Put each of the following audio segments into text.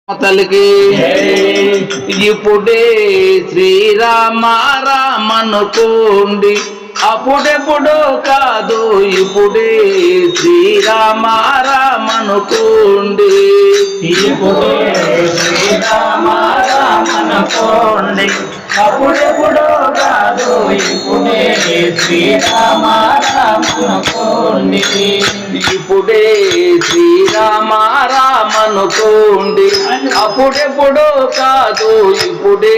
తల్లికి ఇప్పుడే శ్రీరామ రామనుకోండి, అప్పుడెప్పుడో కాదు ఇప్పుడే శ్రీరామ రామనుకోండి. ఇప్పుడే శ్రీరామ రామనుకోండి, అప్పుడెప్పుడో కాదు ఇప్పుడే శ్రీరామ రామనుకోండి. ఇప్పుడే శ్రీరామ రామనుకోండి, అప్పుడెప్పుడో కాదు ఇప్పుడే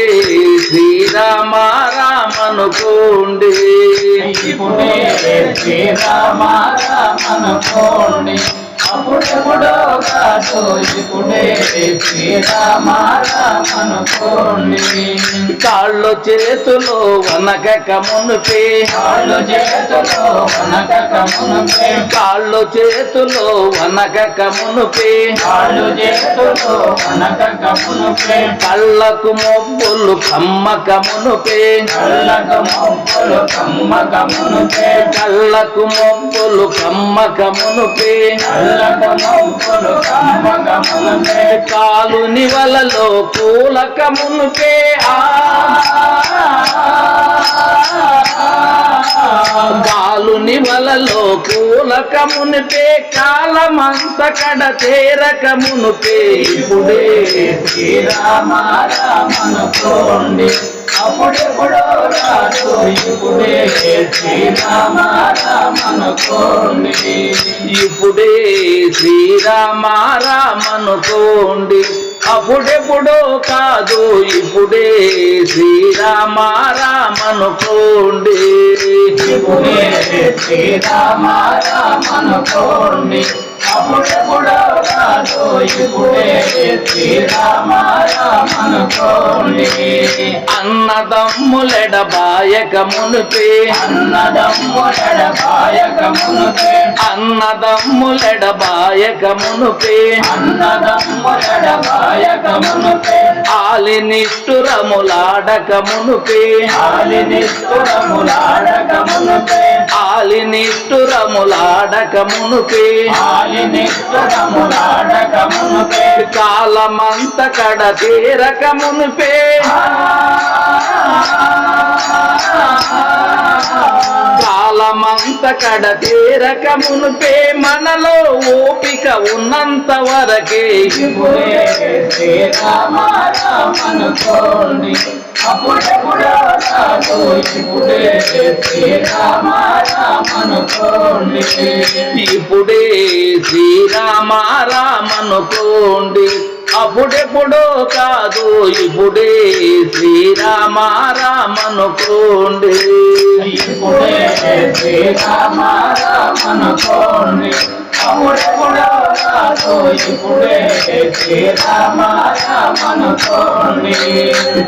శ్రీరామ రామనుకోండి. ఇప్పుడే శ్రీరామ రామనుకోండి, అప్పుడెప్పుడో కాదు ఇప్పుడే శ్రీరామ రామనుకోండి. కాళ్ళు చేతులు వనకక మునుపే, కాళ్ళు చేతులు వనకక మునుపే, కాళ్ళు చేతులు వనకక మునుపే, కాళ్ళు చేతులు వనకక మునుపే, కళ్ళకు మొబ్బులు కమ్మక మునుపే, కళ్ళకు మొబ్బులు కమ్మక మునుపే, కళ్ళకు మొబ్బులు కమ్మక మునుపే, కళ్ళకు మొబ్బులు కమ్మక మునుపే, కాలు నివలలో కూలక మునుపే, కాలు నివలలో కూలక మునుపే, కాలమంత కడ చేరక మునుపే. ఇప్పుడే శ్రీరామ రామనుకోండి, అప్పుడెప్పుడో కాదు ఇప్పుడే శ్రీరామ రామనుకోండి. ఇప్పుడే శ్రీరామ రామనుకోండి, అప్పుడెప్పుడో కాదు ఇప్పుడే శ్రీరామ రామనుకోండి. ఇప్పుడే శ్రీరామ రామనుకోండి, అప్పుడెప్పుడో కాదు ఇప్పుడే శ్రీరామ రామనుకోండి. అన్నదమ్ములెడబాయక మునుపే, అన్నదమ్ములెడబాయక మునుపే, అన్నదమ్ములెడబాయక మునుపే, అన్నదమ్ములెడబాయక మునుపే, ఆలినిష్ఠురములాడక మునుపే, ఆలినిష్ఠురములాడక మునుపే, ఆలినిష్ఠురములాడక మునుపే, ఆలినిష్ఠురములాడక మునుపే, కాలమంత కడ తీరక మునుపే, కాలమంత కడ తీరక మునుపే, మనలో ఓపిక ఉన్నంత వరకే. ఇప్పుడే శ్రీరామ రామనుకోండి, అప్పుడెప్పుడో కాదు ఇప్పుడే శ్రీరామ రామనుకోండి. ఇప్పుడే శ్రీరామ రామనుకోండి, అప్పుడెప్పుడో కాదు ఇప్పుడే శ్రీరామ రామనుకోండి. ఇప్పుడే శ్రీరామ రామనుకోండి, అప్పుడెప్పుడో కాదు ఇప్పుడే శ్రీరామ రామనుకోండి.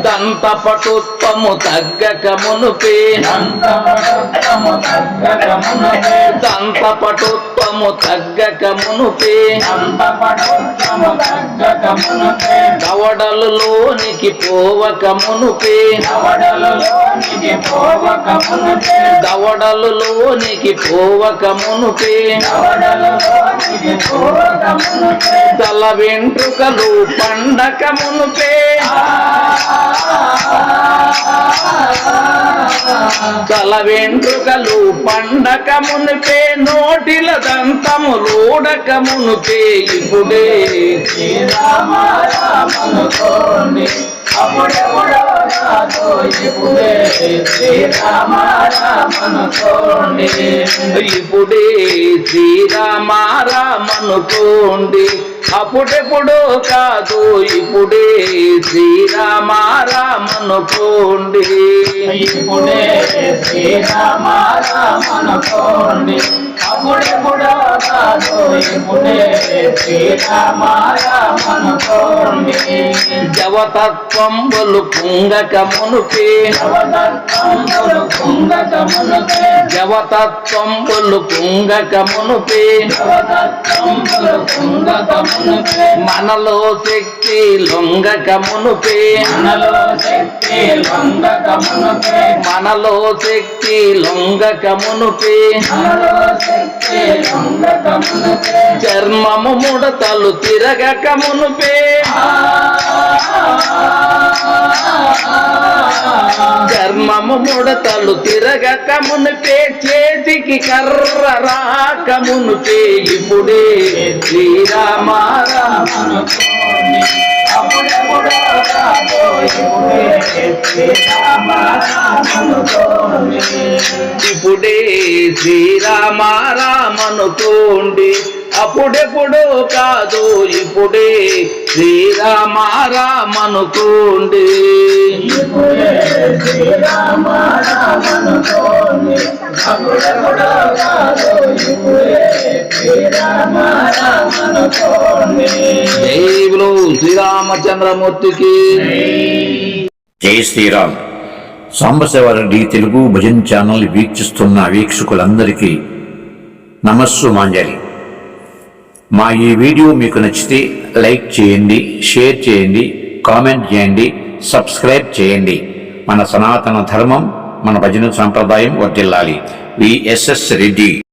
దంతపటుత్వము తగ్గక మునుపే, దంతపటుత్వము తగ్గక మునుపే, దంతపటుత్వము తగ్గక మునుపే, దంతపటుత్వము తగ్గక మునుపే, దవడలులోనికి పోవక మునుపే, దవడలులోనికి పోవక మునుపే, దవడలులోనికి పోవక మునుపే, దవడలులోనికి పోవక మునుపే, తల వెంట్రుకలు పండక మునుపే, తల వెంట్రుకలు పండక మునుపే, నోటిల దంతములోడక మునుపే. ఇప్పుడే శ్రీరామ రామనుకోండి, అప్పుడెప్పుడో కాదు ఇప్పుడే శ్రీరామ రామనుకోండి. ఇప్పుడే శ్రీరామ రామనుకోండి, అప్పుడెప్పుడో కాదు ఇప్పుడే శ్రీరామ రామనుకోండి. ఇప్పుడే శ్రీరామ రామనుకోండి, అప్పుడెప్పుడో కాదు ఇప్పుడే శ్రీరామ రామనుకోండి. జవతత్వంబులు పుంగక మునుపే, జవతత్వంబులు కుంగక మునుపే, జవతత్వంబులు పుంగక మునుపే, జవతత్వంబులు కుంగక మునుపే, మనలో శక్తి లొంగక మునుపే, మనలో శక్తి లొంగక మునుపే, మనలో శక్తి లొంగక మునుపే, మనలో శక్తి లొంగక మునుపే, చర్మము ముడతలు తిరగక మునుపే, ఆ పాము ముడతలు తిరగక మునిపే చేతికి కర్ర రాక మునిపే ఇప్పుడే శ్రీరామ రామ అనుకోండి అప్పుడెప్పుడో కాదు ఇప్పుడే శ్రీరామ రామ అనుకోండి ఇప్పుడే శ్రీరామ రామనుకోండి అప్పుడెప్పుడో కాదు ఇప్పుడే శ్రీరామ రామనుకోండి ఇప్పుడే శ్రీరామ రామ అనుకోండి అప్పుడెప్పుడో కాదు ఇప్పుడే శ్రీరామ రామ అనుకోండి జైలో శ్రీరామచంద్రమూర్తికి జై శ్రీరామ్. సాంబశివరెడ్డి తెలుగు భజన్ ఛానల్ వీక్షిస్తున్న వీక్షకులందరికీ నమస్సు మాంజలి. మా ఈ వీడియో మీకు నచ్చితే లైక్ చేయండి, షేర్ చేయండి, కామెంట్ చేయండి, సబ్స్క్రైబ్ చేయండి. మన సనాతన ధర్మం, మన భజన సాంప్రదాయం వర్ధిల్లాలి. విఎస్ఎస్ రెడ్డి.